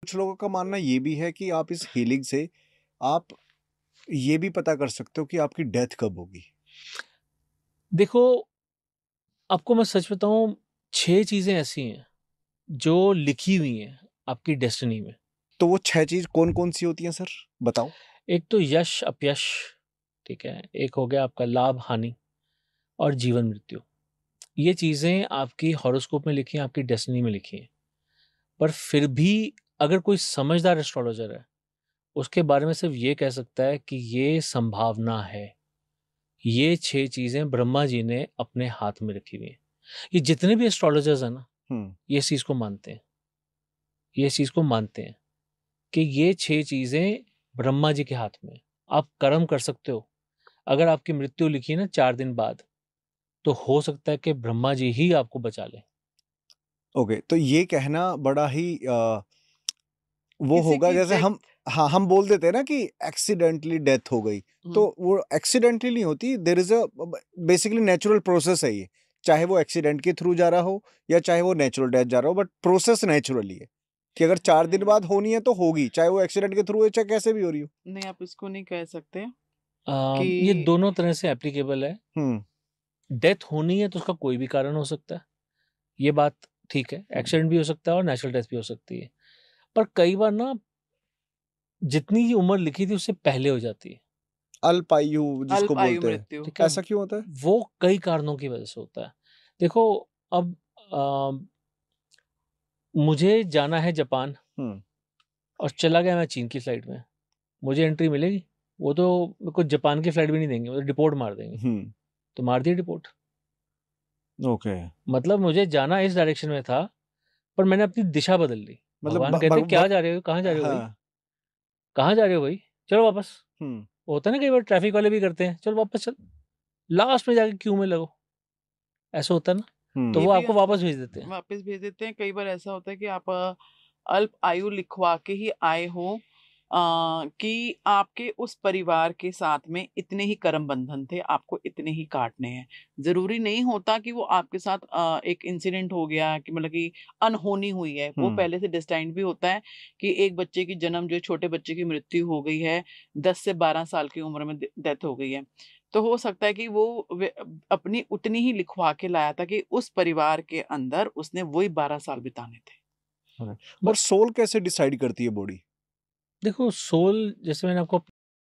कुछ लोगों का मानना ये भी है कि आप इस हीलिंग से आप ये भी पता कर सकते हो कि आपकी डेथ कब होगी। देखो, आपको मैं सच बताऊँ, 6 चीज़ें ऐसी हैं, जो लिखी हुई हैं आपकी डेस्टिनी में। तो वो 6 चीज़ कौन-कौन सी होती हैं सर? बताओ? एक तो यश, अपयश, ठीक है? एक हो गया आपका लाभ-हानि और जीवन-मृत्यु। ये चीज़ें आपकी हॉरोस्कोप में लिखी हैं, आपकी डेस्टिनी में लिखी हैं। पर फिर भी अगर कोई समझदार एस्ट्रोलॉजर है, उसके बारे में सिर्फ़ ये कह सकता है कि ये संभावना है। ये 6 चीज़ें ब्रह्मा जी ने अपने हाथ में रखी हुई हैं। ये जितने भी एस्ट्रोलॉजर्स हैं ना, हुँ। ये इस चीज़ को मानते हैं। ये इस चीज़ को मानते हैं कि ये 6 चीज़ें ब्रह्मा जी के हाथ में हैं। आप कर्म कर सकते हो। अगर आपकी मृत्यु लिखी है ना 4 दिन बाद, तो हो सकता है कि ब्रह्मा जी ही आपको बचा लें। ओके, तो ये कहना बड़ा ही वो किसी होगा की जैसे डेथ। हम हाँ, हम बोल देते हैं ना कि एक्सीडेंटली डेथ हो गई, तो वो एक्सीडेंटली नहीं होती, there is a basically natural process है ये। चाहे वो एक्सीडेंट के थ्रू जा रहा हो या चाहे वो नेचुरल डेथ जा रहा हो, बट प्रोसेस नेचुरली है कि अगर 4 दिन नहीं, बाद होनी है तो होगी, चाहे वो एक्सीडेंट के थ्रू हो चाहे कैसे भी हो रही हो। नहीं आप इसको नहीं कह सकते ये कि दोनों तरह से एप्लीकेबल है। हुँ, डेथ होनी है तो उसका कोई भी कारण हो सकता है। ये बात ठीक है, एक्सीडेंट भी हो सकता है और नेचुरल डेथ भी हो सकती है। पर कई बार ना जितनी ये उम्र लिखी थी उससे पहले हो जाती है, अल्पायु जिसको अल्प आयु बोलते हैं, मृत्यु। ठीक है? ऐसा क्यों होता है? वो कई कारणों की वजह से होता है। देखो, अब मुझे जाना है जापान हुँ, और चला गया मैं चीन की फ्लाइट में, मुझे एंट्री मिलेगी? वो तो मेरे को जापान की फ्लाइट भी नहीं देंगे, वो तो डिपोर्ट मार देंगे। हुँ, तो मार दिया डिपोर्ट। ओके। मतलब मुझे जाना इस डायरेक्शन में था, पर मैंने अपनी दिशा बदल ली। मतलब भगवान ब कहते भ हैं, भ "क्या जा रहे हो? कहाँ जा रहे हो भाई? हाँ, कहाँ जा रहे हो भाई? चलो वापस।" हुँ, होता है ना कई बार ट्रैफिक वाले भी करते हैं, "चल वापस चल, लास्ट में जाके क्यू में लगो।" ऐसा होता है ना? तो हुँ, ये वो भी आपको वापस भेज देते हैं। वापस भेज देते हैं। कई बार ऐसा होता है कि आप अल्प आयु लिखवा के ही आए हो, कि आपके उस परिवार के साथ में इतने ही कर्म बंधन थे, आपको इतने ही काटने हैं। ज़रूरी नहीं होता कि वो आपके साथ एक इंसिडेंट हो गया कि मतलब कि अनहोनी हुई है। वो हुँ, पहले से डेस्टाइन्ड भी होता है कि एक बच्चे की जन्म, जो छोटे बच्चे की मृत्यु हो गई है, 10 से 12 साल की उम्र में डेथ हो गई है। तो हो सकता है कि वो अपनी उतनी ही लिखवा के लाया था कि उस परिवार के अंदर उसने वही 12 साल बिताने थे। ओके। ब और सोल कैसे डिसाइड करती है बॉडी? देखो, सोल जैसे मैंने आपको